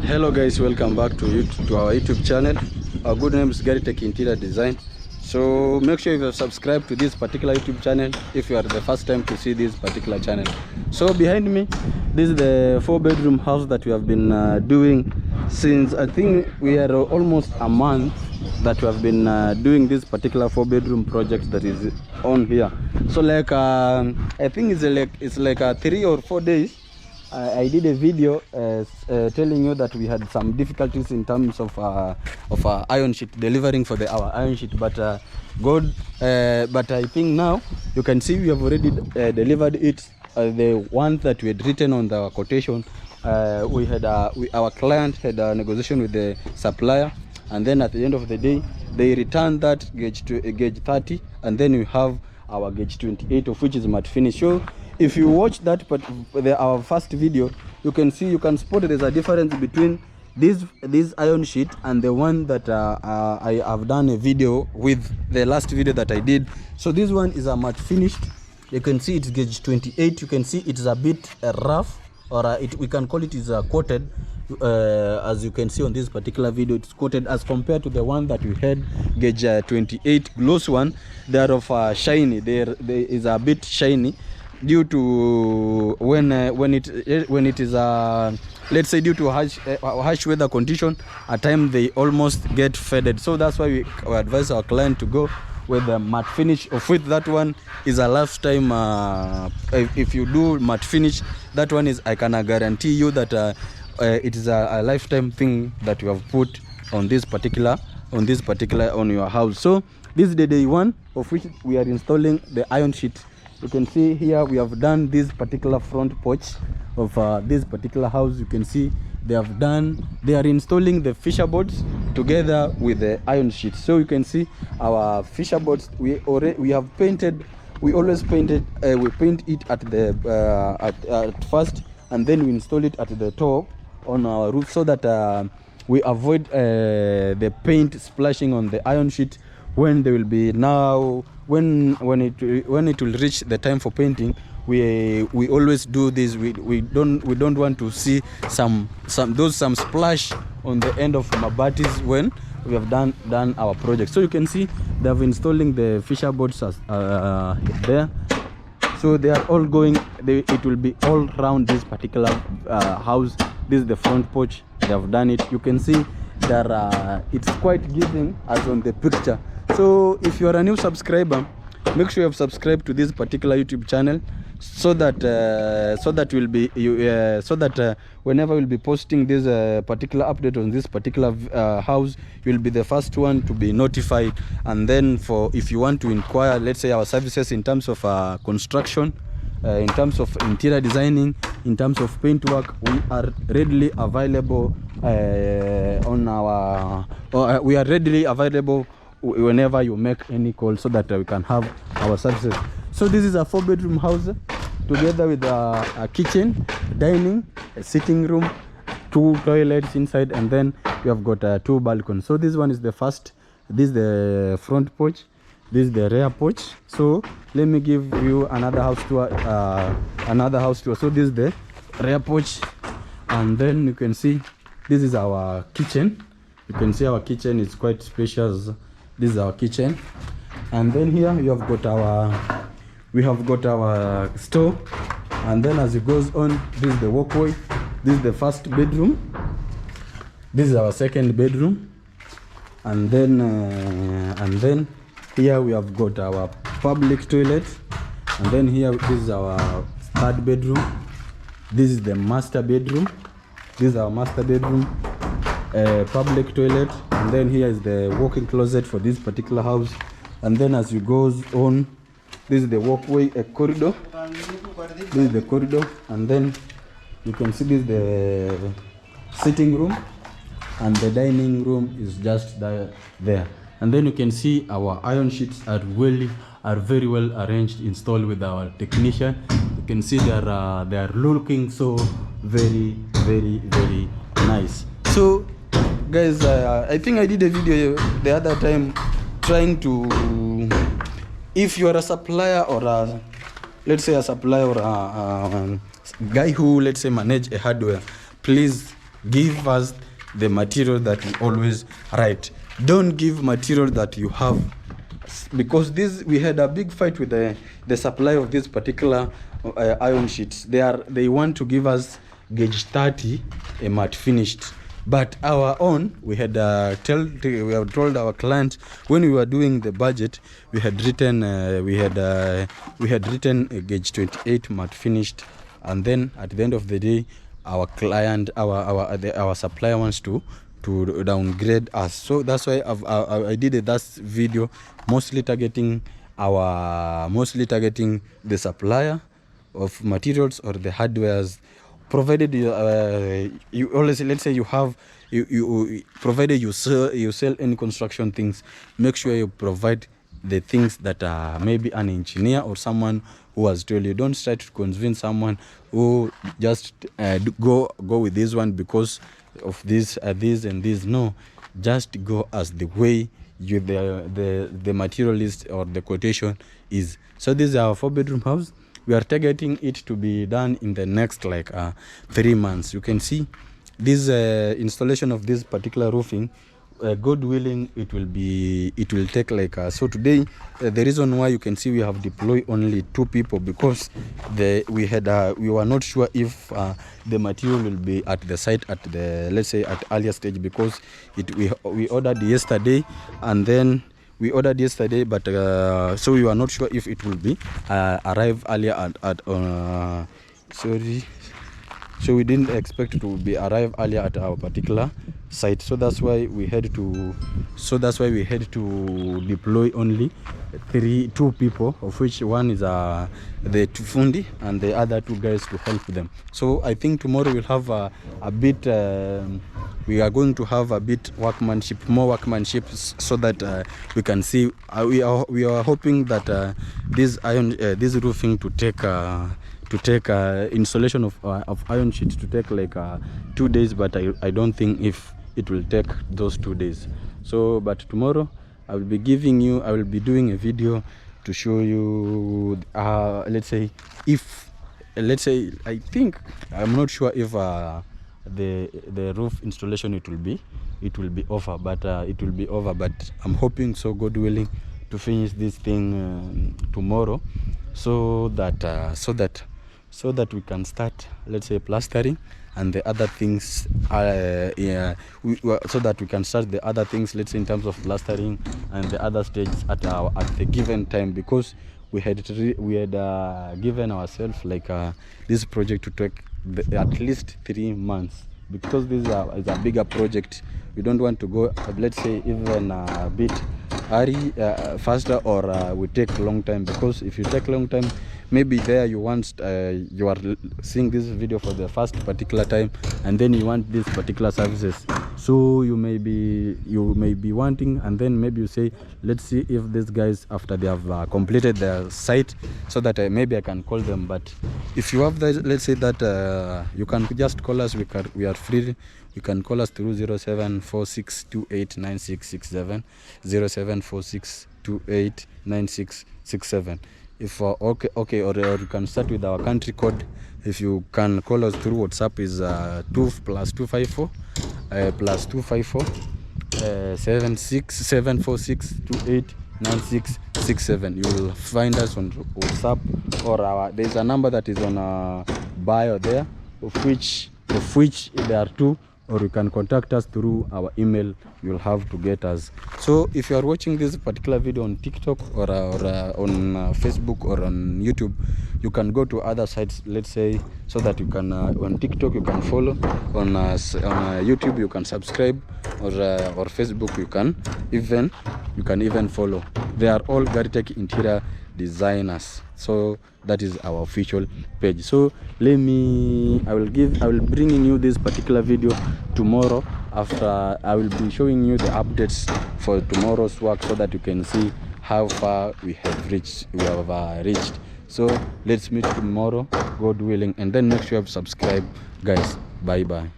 Hello guys, welcome back to our YouTube channel. Our good name is Gary Tech Interior Design. So make sure you have subscribed to this particular YouTube channel if you are the first time to see this particular channel. So behind me, this is the 4-bedroom house that we have been doing since, I think we are almost a month that we have been doing this particular 4-bedroom project that is on here. So like I think it's like 3 or 4 days I did a video telling you that we had some difficulties in terms of iron sheet delivering for our iron sheet, but but I think now you can see we have already delivered it. The one that we had written on the quotation, our client had a negotiation with the supplier, and then at the end of the day they returned that gauge to gauge 30, and then we have our gauge 28, of which is matte finish. So if you watch that our first video, you can spot there's a difference between this iron sheet and the one that I have done a video with, the last video that I did. So this one is a matte finished. You can see it's gauge 28. You can see it's a bit rough, or we can call it is coated. As you can see on this particular video, it's coated as compared to the one that we had gauge 28 gloss one. They are of shiny. There is a bit shiny due to when it is let's say due to harsh weather condition. At times they almost get faded, so that's why we advise our client to go with the matte finish, of which that one is a lifetime. If you do matte finish, that one is, I can guarantee you that it is a lifetime thing that you have put on this particular on your house. So this is the day one of which we are installing the iron sheet. You can see here we have done this particular front porch of this particular house. You can see they are installing the fisher boards together with the iron sheet. So you can see our fisher boards, we have painted. We always painted, we paint it at the at first, and then we install it at the top on our roof, so that we avoid the paint splashing on the iron sheet when they will be when it will reach the time for painting. We always do this. We don't want to see some splash on the end of mabatis when we have done our project. So you can see they have installing the fisher boards there. So they are all going. It will be all around this particular house. This is the front porch. They have done it. You can see that it's quite giving as on the picture. So if you are a new subscriber, make sure you have subscribed to this particular YouTube channel, so that whenever we'll be posting this particular update on this particular house, you'll be the first one to be notified. And then if you want to inquire, let's say, our services in terms of construction, in terms of interior designing, in terms of paint work, we are readily available we are readily available whenever you make any call, so that we can have our services. So this is a 4-bedroom house together with a kitchen, dining, a sitting room, 2 toilets inside, and then we have got 2 balconies. So this one is the first. This is the front porch. This is the rear porch. So let me give you another house tour. So this is the rear porch, and then you can see this is our kitchen. You can see our kitchen is quite spacious. This is our kitchen, and then here we have got our store, and then as it goes on, this is the walkway. This is the first bedroom. This is our second bedroom, and then here we have got our public toilet, and then here this is our third bedroom. This is the master bedroom. This is our master bedroom, public toilet, and then here is the walk-in closet for this particular house. And then as you goes on, this is the walkway, a corridor. This is the corridor, and then you can see this is the sitting room, and the dining room is just there. And then you can see our iron sheets are very well arranged, installed with our technician. You can see they are looking so very nice. So guys, I think I did a video the other time trying to, if you are a supplier or a guy who, let's say, manage a hardware, please give us the material that we always write. Don't give material that you have, because this, we had a big fight with the supply of this particular iron sheets. They want to give us gauge 30 a matte finished, but our own, we had told our client when we were doing the budget, we had written a gauge 28 matte finished, and then at the end of the day, our client, our supplier wants to downgrade us. So that's why I did that video, mostly targeting the supplier of materials or the hardwares, provided you always, let's say you have provided you sell any construction things, make sure you provide the things that are maybe an engineer or someone who has told you. Don't try to convince someone who just go with this one because of this and this. No, just go as the way the materialist or the quotation is. So this is our 4-bedroom house. We are targeting it to be done in the next 3 months. You can see this installation of this particular roofing, God willing, it will take so today, the reason why you can see we have deployed only 2 people, because we were not sure if the material will be at the site at the, let's say, at earlier stage, because we ordered yesterday, and then we ordered yesterday, but so we were not sure if it will be arrive earlier at sorry. So we didn't expect it to be arrive earlier at our particular site. So that's why we had to deploy only 2 people, of which one is the fundi and the other 2 guys to help them. So I think tomorrow we'll have a bit we are going to have a bit more workmanship, so that we can see. We are hoping that this roofing to take installation of iron sheets to take 2 days, but I don't think if it will take those 2 days. So but tomorrow I will be doing a video to show you let's say I think, I'm not sure if the roof installation it will be over, but it will be over, but I'm hoping, so God willing, to finish this thing tomorrow, so that we can start, let's say, plastering and the other things, so that we can start the other things, let's say, in terms of plastering and the other stages at the given time, because we had given ourselves this project to take at least 3 months, because this is a bigger project. We don't want to go, let's say, even a bit faster, or we take a long time, because if you take a long time, maybe there you are seeing this video for the first particular time, and then you want these particular services, so you may be wanting, and then maybe you say, let's see if these guys, after they have completed their site, so that maybe I can call them. But if you have that, let's say that you can just call us. We are free. You can call us through 0746289667, 0746289667. If okay, or you can start with our country code. If you can call us through WhatsApp, is 2+254 +254 74746289667. You will find us on WhatsApp, or there's a number that is on our bio there, of which there are 2. Or you can contact us through our email. You'll have to get us. So if you are watching this particular video on TikTok or on Facebook or on YouTube, you can go to other sites, let's say, so that you can on TikTok you can follow, on YouTube you can subscribe, or Facebook you can even follow. They are all Garitech interior designers. So that is our official page. So I will bring you this particular video tomorrow, after I will be showing you the updates for tomorrow's work, so that you can see how far we have reached. So let's meet tomorrow, God willing, and then make sure you have subscribed, guys. Bye bye.